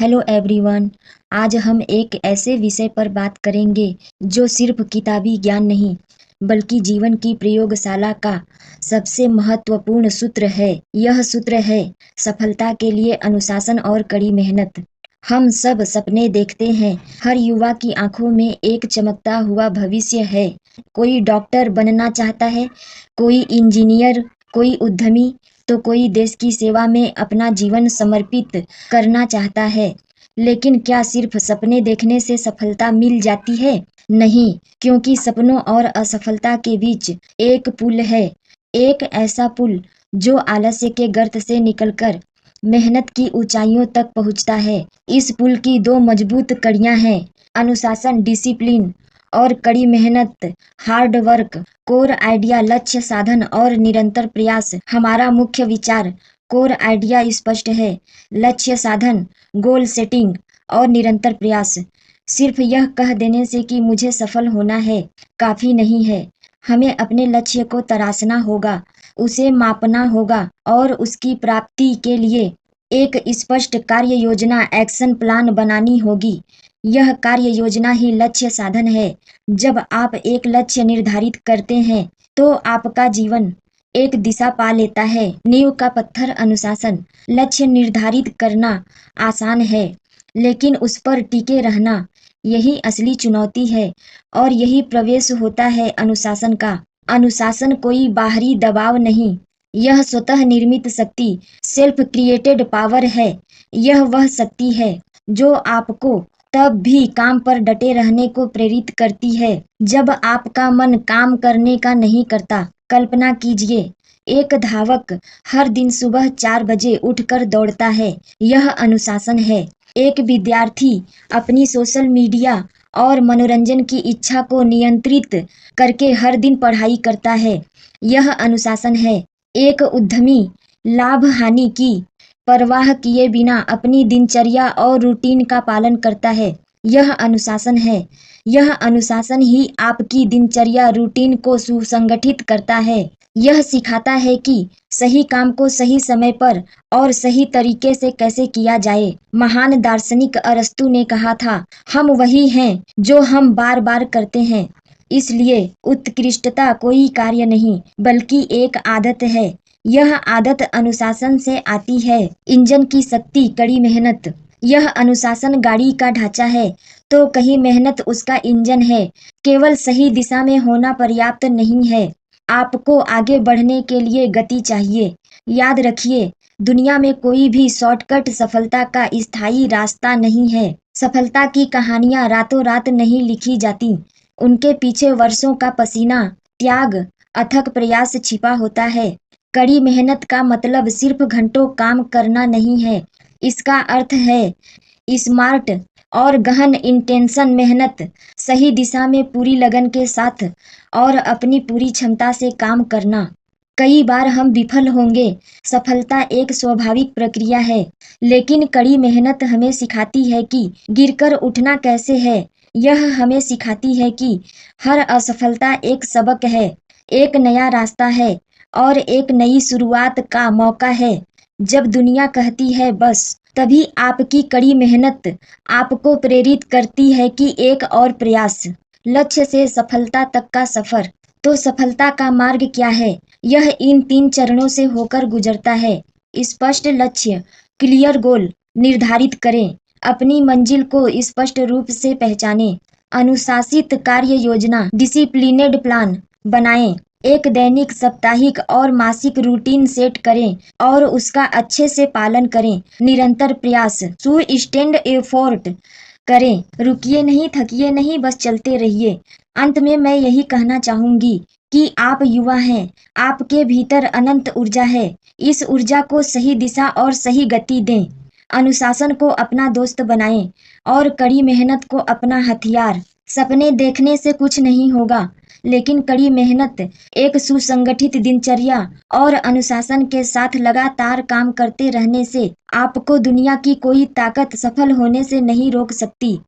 Hello everyone. आज हम एक ऐसे विषय पर बात करेंगे जो सिर्फ किताबी ज्ञान नहीं बल्कि जीवन की प्रयोगशाला का सबसे महत्वपूर्ण सूत्र है। यह सूत्र है सफलता के लिए अनुशासन और कड़ी मेहनत। हम सब सपने देखते हैं, हर युवा की आंखों में एक चमकता हुआ भविष्य है। कोई डॉक्टर बनना चाहता है, कोई इंजीनियर, कोई उद्यमी, तो कोई देश की सेवा में अपना जीवन समर्पित करना चाहता है। लेकिन क्या सिर्फ सपने देखने से सफलता मिल जाती है? नहीं, क्योंकि सपनों और असफलता के बीच एक पुल है। एक ऐसा पुल जो आलस्य के गर्त से निकलकर मेहनत की ऊंचाइयों तक पहुंचता है। इस पुल की दो मजबूत कड़ियां हैं, अनुशासन डिसिप्लिन और कड़ी मेहनत हार्ड वर्क। कोर आइडिया लक्ष्य साधन और निरंतर प्रयास। हमारा मुख्य विचार कोर आइडिया स्पष्ट है, लक्ष्य साधन गोल सेटिंग और निरंतर प्रयास। सिर्फ यह कह देने से कि मुझे सफल होना है काफी नहीं है। हमें अपने लक्ष्य को तराशना होगा, उसे मापना होगा और उसकी प्राप्ति के लिए एक स्पष्ट कार्य योजना एक्शन प्लान बनानी होगी। यह कार्य योजना ही लक्ष्य साधन है। जब आप एक लक्ष्य निर्धारित करते हैं तो आपका जीवन एक दिशा पा लेता है। नींव का पत्थर अनुशासन। लक्ष्य निर्धारित करना आसान है, लेकिन उस पर टिके रहना यही असली चुनौती है और यही प्रवेश होता है अनुशासन का। अनुशासन कोई बाहरी दबाव नहीं, यह स्वतः निर्मित शक्ति सेल्फ क्रिएटेड पावर है। यह वह शक्ति है जो आपको तब भी काम पर डटे रहने को प्रेरित करती है जब आपका मन काम करने का नहीं करता। कल्पना कीजिए, एक धावक हर दिन सुबह 4 बजे उठकर दौड़ता है, यह अनुशासन है। एक विद्यार्थी अपनी सोशल मीडिया और मनोरंजन की इच्छा को नियंत्रित करके हर दिन पढ़ाई करता है, यह अनुशासन है। एक उद्यमी लाभ हानि की परवाह किए बिना अपनी दिनचर्या और रूटीन का पालन करता है, यह अनुशासन है। यह अनुशासन ही आपकी दिनचर्या रूटीन को सुसंगठित करता है। यह सिखाता है कि सही काम को सही समय पर और सही तरीके से कैसे किया जाए। महान दार्शनिक अरस्तु ने कहा था, हम वही हैं जो हम बार बार करते हैं। इसलिए उत्कृष्टता कोई कार्य नहीं बल्कि एक आदत है। यह आदत अनुशासन से आती है। इंजन की शक्ति कड़ी मेहनत। यह अनुशासन गाड़ी का ढांचा है तो कहीं मेहनत उसका इंजन है। केवल सही दिशा में होना पर्याप्त नहीं है, आपको आगे बढ़ने के लिए गति चाहिए। याद रखिए, दुनिया में कोई भी शॉर्टकट सफलता का स्थायी रास्ता नहीं है। सफलता की कहानियां रातों रात नहीं लिखी जाती, उनके पीछे वर्षों का पसीना, त्याग, अथक प्रयास छिपा होता है। कड़ी मेहनत का मतलब सिर्फ घंटों काम करना नहीं है, इसका अर्थ है स्मार्ट और गहन इंटेंशन मेहनत, सही दिशा में पूरी लगन के साथ और अपनी पूरी क्षमता से काम करना। कई बार हम विफल होंगे, सफलता एक स्वाभाविक प्रक्रिया है, लेकिन कड़ी मेहनत हमें सिखाती है कि गिरकर उठना कैसे है। यह हमें सिखाती है कि हर असफलता एक सबक है, एक नया रास्ता है और एक नई शुरुआत का मौका है। जब दुनिया कहती है बस, तभी आपकी कड़ी मेहनत आपको प्रेरित करती है कि एक और प्रयास। लक्ष्य से सफलता तक का सफर। तो सफलता का मार्ग क्या है? यह इन 3 चरणों से होकर गुजरता है। स्पष्ट लक्ष्य, क्लियर गोल निर्धारित करें, अपनी मंजिल को स्पष्ट रूप से पहचानें। अनुशासित कार्य योजना डिसिप्लिनेड प्लान बनाएं। एक दैनिक, साप्ताहिक और मासिक रूटीन सेट करें और उसका अच्छे से पालन करें। निरंतर प्रयास सुस्टेन्ड एफोर्ट करें, रुकिए नहीं, थकिए नहीं, बस चलते रहिए। अंत में मैं यही कहना चाहूंगी कि आप युवा हैं, आपके भीतर अनंत ऊर्जा है। इस ऊर्जा को सही दिशा और सही गति दें। अनुशासन को अपना दोस्त बनाएं और कड़ी मेहनत को अपना हथियार। सपने देखने से कुछ नहीं होगा, लेकिन कड़ी मेहनत, एक सुसंगठित दिनचर्या और अनुशासन के साथ लगातार काम करते रहने से आपको दुनिया की कोई ताकत सफल होने से नहीं रोक सकती।